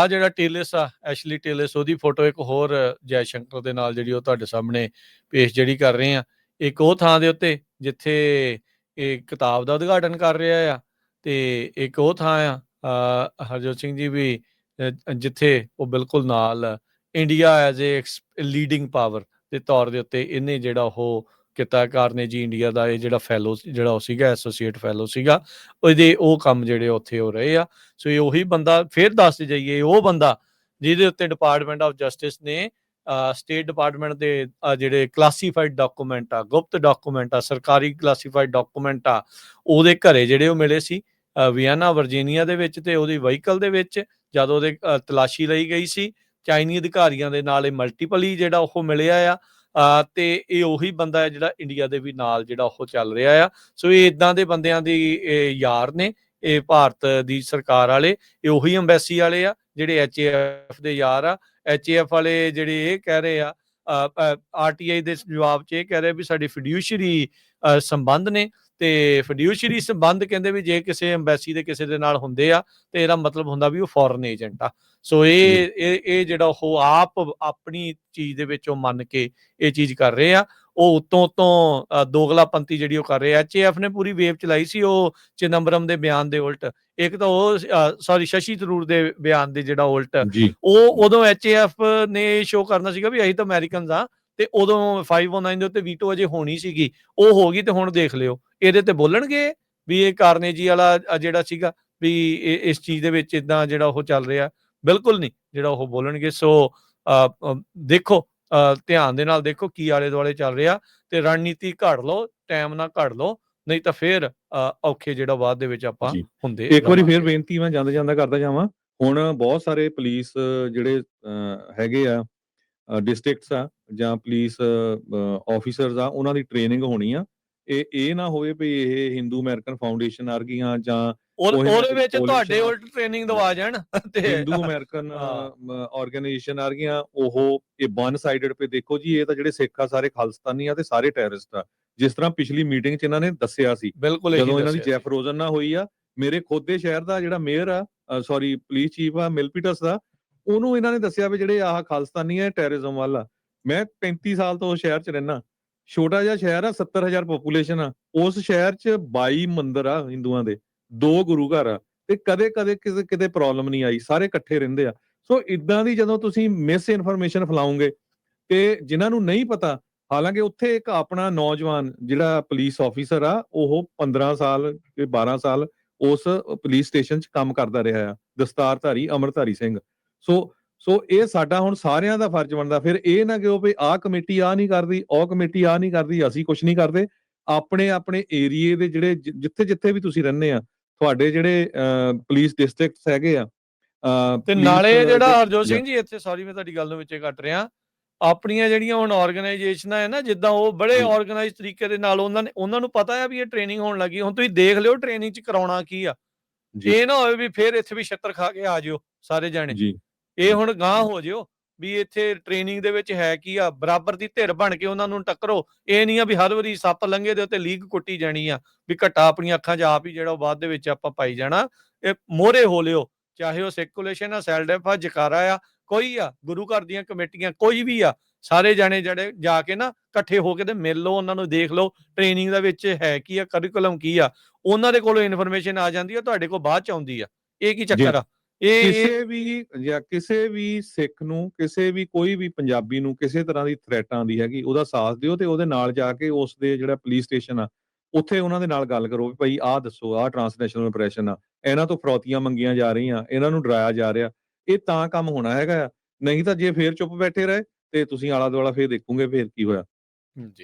ਆ ਜਿਹੜਾ ਟੇਲਿਸ ਆ, ਐਸ਼ਲੀ ਟੇਲਿਸ, ਉਹਦੀ ਫੋਟੋ ਇੱਕ ਹੋਰ ਜੈ ਸ਼ੰਕਰ ਦੇ ਨਾਲ ਜਿਹੜੀ ਉਹ ਤੁਹਾਡੇ ਸਾਹਮਣੇ ਪੇਸ਼ ਜਿਹੜੀ ਕਰ ਰਹੇ ਆ। ਇੱਕ ਉਹ ਥਾਂ ਦੇ ਉੱਤੇ ਜਿੱਥੇ ਇਹ ਕਿਤਾਬ ਦਾ ਉਦਘਾਟਨ ਕਰ ਰਿਹਾ ਆ, ਤੇ ਇੱਕ ਉਹ ਥਾਂ ਆ ਹਰਜੋਤ ਸਿੰਘ ਜੀ ਵੀ ਜਿੱਥੇ ਉਹ ਬਿਲਕੁਲ ਨਾਲ India as a leading power ਦੇ ਤੌਰ ਦੇ ਉੱਤੇ ਇਹਨੇ ਜਿਹੜਾ ਉਹ ਕੀਤਾ। ਕਾਰਨੇਜੀ ਇੰਡੀਆ ਦਾ ਇਹ ਜਿਹੜਾ ਫੈਲੋ ਜਿਹੜਾ ਉਹ ਸੀਗਾ, ਐਸੋਸੀਏਟ ਫੈਲੋ ਸੀਗਾ, ਉਹਦੇ ਉਹ ਕੰਮ ਜਿਹੜੇ ਉੱਥੇ ਹੋ ਰਹੇ ਆ। ਸੋ ਇਹ ਉਹੀ ਬੰਦਾ, ਫਿਰ ਦੱਸਦੇ ਜਾਈਏ, ਉਹ ਬੰਦਾ ਜਿਹਦੇ ਉੱਤੇ ਡਿਪਾਰਟਮੈਂਟ ਆਫ ਜਸਟਿਸ ਨੇ ਸਟੇਟ ਡਿਪਾਰਟਮੈਂਟ ਦੇ ਜਿਹੜੇ ਕਲਾਸੀਫਾਈਡ ਡਾਕੂਮੈਂਟ ਆ, ਗੁਪਤ ਡਾਕੂਮੈਂਟ ਆ, ਸਰਕਾਰੀ ਕਲਾਸੀਫਾਈਡ ਡਾਕੂਮੈਂਟ ਆ, ਉਹਦੇ ਘਰੇ ਜਿਹੜੇ ਉਹ ਮਿਲੇ ਸੀ ਵਿਆਨਾ ਵਰਜੀਨੀਆ ਦੇ ਵਿੱਚ, ਤੇ ਉਹਦੀ ਵਹੀਕਲ ਦੇ ਵਿੱਚ ਜਦ ਉਹਦੇ ਤਲਾਸ਼ੀ ਲਈ ਗਈ ਸੀ ਚਾਈਨੀ ਅਧਿਕਾਰੀਆਂ ਦੇ ਨਾਲ, ਇਹ ਮਲਟੀਪਲ ਹੀ ਜਿਹੜਾ ਉਹ ਮਿਲਿਆ ਆ। ਤੇ ਇਹ ਉਹੀ ਬੰਦਾ ਹੈ ਜਿਹੜਾ ਇੰਡੀਆ ਦੇ ਵੀ ਨਾਲ ਜਿਹੜਾ ਉਹ ਚੱਲ ਰਿਹਾ ਆ। ਸੋ ਇਹ ਇਦਾਂ ਦੇ ਬੰਦਿਆਂ ਦੀ ਯਾਰ ਨੇ ਇਹ ਭਾਰਤ ਦੀ ਸਰਕਾਰ ਵਾਲੇ, ਇਹ ਉਹੀ ਅੰਬੈਸੀ ਵਾਲੇ ਆ ਜਿਹੜੇ HAF ਦੇ ਯਾਰ ਆ। HAF ਵਾਲੇ ਜਿਹੜੇ ਇਹ ਕਹਿ ਰਹੇ ਆ RTI ਦੇ ਜਵਾਬ 'ਚ ਇਹ ਕਹਿ ਰਹੇ ਵੀ ਸਾਡੇ ਫਿਡਿਊਸ਼ਰੀ ਸੰਬੰਧ ਨੇ, ਤੇ ਫਿਡਿਊਸ਼ਰੀ ਸੰਬੰਧ ਕਹਿੰਦੇ ਵੀ ਜੇ ਕਿਸੇ ਅੰਬੈਸੀ ਦੇ ਕਿਸੇ ਦੇ ਨਾਲ ਹੁੰਦੇ ਆ ਤੇ ਇਹਦਾ ਮਤਲਬ ਹੁੰਦਾ ਵੀ ਉਹ ਫੋਰਨ ਏਜੰਟ ਆ। ਸੋ ਇਹ ਜਿਹੜਾ ਉਹ ਆਪ ਆਪਣੀ ਚੀਜ਼ ਦੇ ਵਿੱਚ ਉਹ ਮੰਨ ਕੇ ਇਹ ਚੀਜ਼ ਕਰ ਰਹੇ ਆ। ਉਹ ਉਤੋਂ ਦੋਗਲਾਪੰਤੀ ਜਿਹੜੀ ਉਹ ਕਰ ਰਹੇ ਆ। HAF ਨੇ ਪੂਰੀ ਵੇਵ ਚਲਾਈ ਸੀ ਉਹ ਚਿਦੰਬਰਮ ਦੇ ਬਿਆਨ ਦੇ ਉਲਟ। ਇੱਕ ਤਾਂ ਉਹ ਸੌਰੀ ਸ਼ਸ਼ੀ ਥਰੂਰ ਦੇ ਬਿਆਨ ਦੇ ਜਿਹੜਾ ਉਲਟ, ਉਹ ਉਦੋਂ HAF ਨੇ ਸ਼ੋਅ ਕਰਨਾ ਸੀਗਾ ਵੀ ਅਸੀਂ ਤਾਂ ਅਮਰੀਕਨਸ ਆ, ਤੇ ਉਦੋਂ 509 ਦੇ ਉੱਤੇ ਵੀਟੋ ਅਜੇ ਹੋਣੀ ਸੀਗੀ, ਉਹ ਹੋ ਗਈ। ਤੇ ਹੁਣ ਦੇਖ ਲਿਓ ਇਹਦੇ ਤੇ ਬੋਲਣਗੇ ਵੀ ਇਹ ਕਾਰਨੇਜੀ ਵਾਲਾ ਜਿਹੜਾ ਸੀਗਾ ਵੀ ਇਸ ਚੀਜ਼ ਦੇ ਵਿੱਚ ਇਦਾਂ ਜਿਹੜਾ ਉਹ ਚੱਲ ਰਿਹਾ, ਬਿਲਕੁਲ ਨਹੀਂ ਜਿਹੜਾ ਉਹ ਬੋਲਣਗੇ। ਸੋ ਦੇਖੋ, ਧਿਆਨ ਦੇ ਨਾਲ ਦੇਖੋ ਕੀ ਆਲੇ ਦੁਆਲੇ ਚੱਲ ਰਿਹਾ, ਤੇ ਰਣਨੀਤੀ ਘੜ ਲਓ, ਟਾਈਮ ਨਾਲ ਘੜ ਲਓ, ਨਹੀਂ ਤਾਂ ਫੇਰ ਔਖੇ ਜਿਹੜਾ ਬਾਅਦ ਦੇ ਵਿੱਚ ਆਪਾਂ ਹੁੰਦੇ। ਇੱਕ ਵਾਰੀ ਫੇਰ ਬੇਨਤੀ ਮੈਂ ਜਾਂਦਾ ਕਰਦਾ ਜਾਵਾਂ, ਹੁਣ ਬਹੁਤ ਸਾਰੇ ਪੁਲਿਸ ਜਿਹੜੇ ਹੈਗੇ ਆ ਡਿਸਟ੍ਰਿਕਟਸ ਆ ਜਾਂ ਪੁਲਿਸ ਆਫੀਸਰਸ ਆ, ਉਹਨਾਂ ਦੀ ਟ੍ਰੇਨਿੰਗ ਹੋਣੀ ਆ। ਇਹ ਨਾ ਹੋਵੇ ਵੀ ਇਹ ਹਿੰਦੂ ਅਮਰੀਕਨ ਫਾਊਂਡੇਸ਼ਨ ਵਰਗੀਆਂ ਜਾਂ ਉਹਦੇ ਵਿੱਚ ਤੁਹਾਡੇ ਉਲਟ ਟ੍ਰੇਨਿੰਗ ਦਵਾ ਜਾਣ, ਤੇ ਹਿੰਦੂ ਅਮਰੀਕਨ ਆਰਗੇਨਾਈਜੇਸ਼ਨ ਵਰਗੀਆਂ ਉਹ ਇਹ ਵਨ ਸਾਈਡਡ ਪੇ ਦੇਖੋ ਜੀ, ਇਹ ਤਾਂ ਜਿਹੜੇ ਸਿੱਖ ਆ ਸਾਰੇ ਖਾਲਿਸਤਾਨੀ ਆ ਤੇ ਸਾਰੇ ਟੈਰਰਿਸਟ ਆ, ਜਿਸ ਤਰ੍ਹਾਂ ਪਿਛਲੀ ਮੀਟਿੰਗ 'ਚ ਇਹਨਾਂ ਨੇ ਦੱਸਿਆ ਸੀ। ਬਿਲਕੁਲ ਜਦੋਂ ਇਹਨਾਂ ਦੀ ਜੈਫ ਰੋਜ਼ਨ ਨਾਲ ਹੋਈ ਆ, ਮੇਰੇ ਖੁਦ ਦੇ ਸ਼ਹਿਰ ਦਾ ਜਿਹੜਾ ਮੇਅਰ ਆ ਸੌਰੀ ਪੁਲਿਸ ਚੀਫ ਆ ਮਿਲਪੀਟਸ ਦਾ, ਉਹਨੂੰ ਇਹਨਾਂ ਨੇ ਦੱਸਿਆ ਵੀ ਜਿਹੜੇ ਆਹ ਖਾਲਿਸਤਾਨੀ ਆ ਟੈਰਰਿਜ਼ਮ ਵੱਲ ਆ। ਮੈਂ 35 ਸਾਲ ਤੋਂ ਸ਼ਹਿਰ 'ਚ ਰਹਿਣਾ, ਛੋਟਾ ਜਿਹਾ ਸ਼ਹਿਰ ਆ, 70,000 ਪੋਪੂਲੇਸ਼ਨ ਆ, ਉਸ ਸ਼ਹਿਰ 'ਚ 22 ਮੰਦਿਰ ਆ ਹਿੰਦੂਆਂ ਦੇ, 2 ਗੁਰੂ ਘਰ ਆ, ਤੇ ਕਦੇ ਕਿਤੇ ਪ੍ਰੋਬਲਮ ਨਹੀਂ ਆਈ, ਸਾਰੇ ਇਕੱਠੇ ਰਹਿੰਦੇ ਆ। ਸੋ ਇਦਾਂ ਦੀ ਜਦੋਂ ਤੁਸੀਂ ਮਿਸ ਇਨਫੋਰਮੇਸ਼ਨ ਫੈਲਾਓਗੇ ਤੇ ਜਿਨ੍ਹਾਂ ਨੂੰ ਨਹੀਂ ਪਤਾ, ਹਾਲਾਂਕਿ ਉੱਥੇ ਇੱਕ ਆਪਣਾ ਨੌਜਵਾਨ ਜਿਹੜਾ ਪੁਲਿਸ ਆਫੀਸਰ ਆ, ਉਹ 15 ਸਾਲ ਤੇ 12 ਸਾਲ ਉਸ ਪੁਲਿਸ ਸਟੇਸ਼ਨ 'ਚ ਕੰਮ ਕਰਦਾ ਰਿਹਾ ਆ, ਦਸਤਾਰਧਾਰੀ ਅਮਰਧਾਰੀ ਸਿੰਘ। ਸੋ ਇਹ ਸਾਡਾ ਹੁਣ ਸਾਰਿਆਂ ਦਾ ਫਰਜ਼ ਬਣਦਾ। ਫਿਰ ਇਹ ਨਾ ਕਿਉਂ ਵੀ ਆਹ ਕਮੇਟੀ ਆਹ ਨਹੀਂ ਕਰਦੀ, ਉਹ ਕਮੇਟੀ ਆਹ ਨਹੀਂ ਕਰਦੀ, ਅਸੀਂ ਕੁਝ ਨਹੀਂ ਕਰਦੇ। ਆਪਣੇ ਏਰੀਏ ਦੇ ਜਿਹੜੇ ਜਿੱਥੇ ਵੀ ਤੁਸੀਂ ਰਹਿੰਦੇ ਆ, ਤੁਹਾਡੇ ਜਿਹੜੇ ਪੁਲਿਸ ਡਿਸਟ੍ਰਿਕਟਸ ਹੈਗੇ ਆ, ਤੇ ਨਾਲੇ ਜਿਹੜਾ ਹਰਜੋਤ ਸਿੰਘ ਜੀ ਇੱਥੇ, ਸੌਰੀ ਮੈਂ ਤੁਹਾਡੀ ਗੱਲ ਨੂੰ ਵਿੱਚੇ ਕੱਟ ਰਿਹਾ, ਆਪਣੀਆਂ ਜਿਹੜੀਆਂ ਹੁਣ ਆਰਗੇਨਾਈਜੇਸ਼ਨਾਂ ਹੈ ਨਾ, ਜਿੱਦਾਂ ਉਹ ਬੜੇ ਆਰਗੇਨਾਈਜ਼ ਤਰੀਕੇ ਦੇ ਨਾਲ ਉਹਨਾਂ ਨੂੰ ਪਤਾ ਆ ਵੀ ਇਹ ਟ੍ਰੇਨਿੰਗ ਹੋਣ ਲੱਗੀ। ਹੁਣ ਤੁਸੀਂ ਦੇਖ ਲਿਓ ਟ੍ਰੇਨਿੰਗ 'ਚ ਕਰਾਉਣਾ ਕੀ ਆ, ਇਹ ਨਾ ਹੋਵੇ ਵੀ ਫਿਰ ਇੱਥੇ ਵੀ ਛਿੱਤਰ ਖਾ ਕੇ ਆ ਜਿਓ ਸਾਰੇ ਜਾਣੇ। ਇਹ ਹੁਣ ਗਾਂਹ ਹੋ ਜਿਓ ਵੀ ਇੱਥੇ ਟ੍ਰੇਨਿੰਗ ਦੇ ਵਿੱਚ ਹੈ ਕੀ ਆ, ਬਰਾਬਰ ਦੀ ਧਿਰ ਬਣ ਕੇ ਉਹਨਾਂ ਨੂੰ ਟੱਕਰੋ। ਇਹ ਨਹੀਂ ਆ ਵੀ ਹਰ ਵਾਰੀ ਸੱਪ ਲੰਘੇ ਦੇ ਉੱਤੇ ਲੀਕ ਕੁੱਟੀ ਜਾਣੀ ਆ, ਵੀ ਘੱਟਾ ਆਪਣੀਆਂ ਅੱਖਾਂ 'ਚ ਆਪ ਹੀ ਜਿਹੜਾ ਉਹ ਬਾਅਦ ਦੇ ਵਿੱਚ ਆਪਾਂ ਪਾਈ ਜਾਣਾ। ਇਹ ਮੋਹਰੇ ਹੋ ਲਿਓ, ਚਾਹੇ ਉਹ ਸਿਰਕੂਲੇਸ਼ਨ ਆ, ਸੈਲਡੈਫ ਆ, ਜਕਾਰਾ ਆ, ਕੋਈ ਆ, ਗੁਰੂ ਘਰ ਦੀਆਂ ਕਮੇਟੀਆਂ, ਕੋਈ ਵੀ ਆ, ਸਾਰੇ ਜਾਣੇ ਜਿਹੜੇ ਜਾ ਕੇ ਨਾ ਇਕੱਠੇ ਹੋ ਕੇ ਤੇ ਮਿਲ ਲਓ, ਉਹਨਾਂ ਨੂੰ ਦੇਖ ਲਓ ਟ੍ਰੇਨਿੰਗ ਦੇ ਵਿੱਚ ਹੈ ਕੀ ਆ, ਕਰਿਕੂਲਮ ਕੀ ਆ, ਉਹਨਾਂ ਦੇ ਕੋਲੋਂ ਇਨਫੋਰਮੇਸ਼ਨ ਆ ਜਾਂਦੀ ਆ, ਤੁਹਾਡੇ ਕੋਲ ਬਾਅਦ 'ਚ ਆਉਂਦੀ ਆ। ਇਹ ਕੀ ਚੱਕਰ ਆ? ਕਿਸੇ ਵੀ ਸਿੱਖ ਨੂੰ, ਕਿਸੇ ਵੀ ਕੋਈ ਵੀ ਪੰਜਾਬੀ ਨੂੰ ਕਿਸੇ ਤਰ੍ਹਾਂ ਦੀ ਥ੍ਰੈਟ ਆਉਂਦੀ ਹੈਗੀ, ਉਹਦਾ ਸਾਥ ਦਿਓ ਤੇ ਉਹਦੇ ਨਾਲ ਜਾ ਕੇ ਉਸ ਦੇ ਜਿਹੜਾ ਪੁਲਿਸ ਸਟੇਸ਼ਨ ਆ ਉੱਥੇ ਉਹਨਾਂ ਦੇ ਨਾਲ ਗੱਲ ਕਰੋ ਵੀ ਭਾਈ ਆਹ ਦੱਸੋ, ਆਹ ਟ੍ਰਾਂਸਨੈਸ਼ਨਲ ਆਪਰੇਸ਼ਨ ਆ, ਇਹਨਾਂ ਤੋਂ ਫਰੌਤੀਆਂ ਮੰਗੀਆਂ ਜਾ ਰਹੀਆਂ, ਇਹਨਾਂ ਨੂੰ ਡਰਾਇਆ ਜਾ ਰਿਹਾ। ਇਹ ਤਾਂ ਕੰਮ ਹੋਣਾ ਹੈਗਾ ਆ, ਨਹੀਂ ਤਾਂ ਜੇ ਫੇਰ ਚੁੱਪ ਬੈਠੇ ਰਹੇ ਤੇ ਤੁਸੀਂ ਆਲਾ ਦੁਆਲਾ ਫੇਰ ਦੇਖੋਗੇ ਫੇਰ ਕੀ ਹੋਇਆ। ਜੀ।